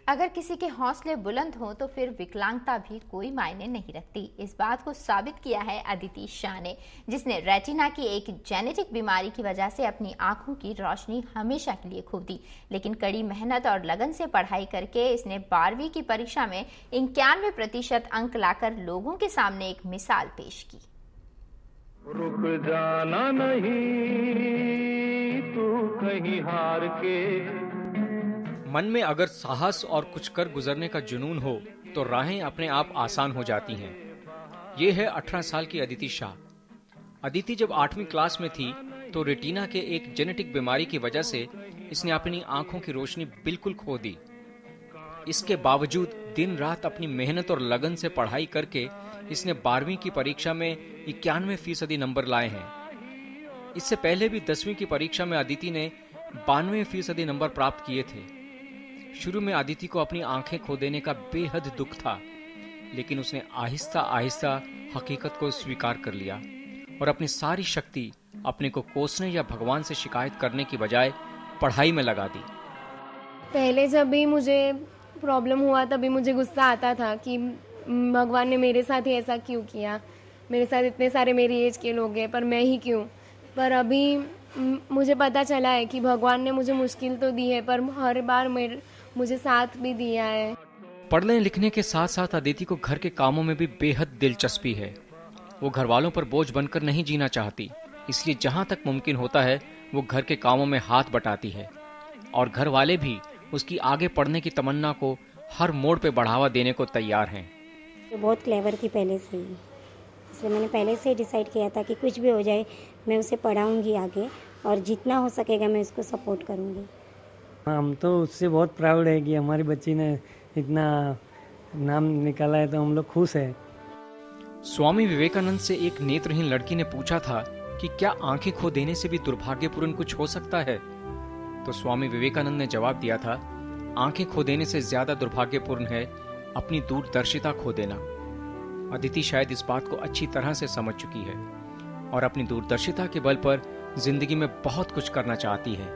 अगर किसी के हौसले बुलंद हों तो फिर विकलांगता भी कोई मायने नहीं रखती। इस बात को साबित किया है अदिति शाह ने, जिसने रेटिना की एक जेनेटिक बीमारी की वजह से अपनी आंखों की रोशनी हमेशा के लिए खो दी। लेकिन कड़ी मेहनत और लगन से पढ़ाई करके इसने 12वीं की परीक्षा में 91% अंक लाकर लोगों के सामने एक मिसाल पेश की। रुक जाना नहीं तू कहीं हार के। मन में अगर साहस और कुछ कर गुजरने का जुनून हो तो राहें अपने आप आसान हो जाती हैं। ये है 18 साल की अदिति शाह। अदिति जब 8वीं क्लास में थी तो रेटिना के एक जेनेटिक बीमारी की वजह से इसने अपनी आंखों की रोशनी बिल्कुल खो दी। इसके बावजूद दिन रात अपनी मेहनत और लगन से पढ़ाई करके इसने 12वीं की परीक्षा में 91% नंबर लाए हैं। इससे पहले भी 10वीं की परीक्षा में अदिति ने 92% नंबर प्राप्त किए थे। शुरू में अदिति को अपनी आंखें खो देने का बेहद दुख था, लेकिन उसने आहिस्ता आहिस्ता हकीकत को स्वीकार कर लिया और अपनी सारी शक्ति अपने को कोसने या भगवान से शिकायत करने की बजाय पढ़ाई में लगा दी। पहले जब भी मुझे प्रॉब्लम हुआ तभी मुझे गुस्सा आता था कि भगवान ने मेरे साथ ही ऐसा क्यों किया, मेरे साथ इतने सारे मेरी एज के लोग हैं पर मैं ही क्यों। पर अभी मुझे पता चला है कि भगवान ने मुझे मुश्किल तो दी है पर हर बार मुझे साथ भी दिया है। पढ़ने लिखने के साथ साथ अदिति को घर के कामों में भी बेहद दिलचस्पी है। वो घर वालों पर बोझ बनकर नहीं जीना चाहती, इसलिए जहाँ तक मुमकिन होता है वो घर के कामों में हाथ बटाती है और घर वाले भी उसकी आगे पढ़ने की तमन्ना को हर मोड़ पे बढ़ावा देने को तैयार हैं। तो बहुत क्लेवर थी पहले से ही, इसलिए मैंने पहले से ही डिसाइड किया था कि कुछ भी हो जाए मैं उसे पढ़ाऊंगी आगे और जितना हो सकेगा मैं उसको सपोर्ट करूंगी। हम तो उससे बहुत प्राउड है कि हमारी बच्ची ने इतना नाम निकाला है, तो हम लोग खुश हैं। स्वामी विवेकानंद से एक नेत्रहीन लड़की ने पूछा था कि क्या आंखें खो देने से भी दुर्भाग्यपूर्ण कुछ हो सकता है, तो स्वामी विवेकानंद ने जवाब दिया था, आंखें खो देने से ज्यादा दुर्भाग्यपूर्ण है अपनी दूरदर्शिता खो देना। अदिति शायद इस बात को अच्छी तरह से समझ चुकी है और अपनी दूरदर्शिता के बल पर जिंदगी में बहुत कुछ करना चाहती है।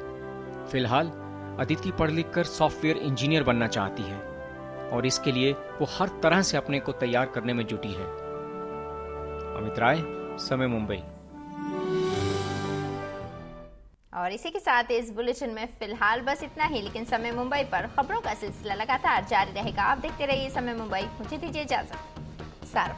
फिलहाल अदिति पढ़ लिख कर सॉफ्टवेयर इंजीनियर बनना चाहती है और इसके लिए वो हर तरह से अपने को तैयार करने में जुटी है। अमित राय, समय मुंबई। और इसी के साथ इस बुलेटिन में फिलहाल बस इतना ही, लेकिन समय मुंबई पर खबरों का सिलसिला लगातार जारी रहेगा। आप देखते रहिए समय मुंबई। मुझे दीजिए इजाजत। सारा।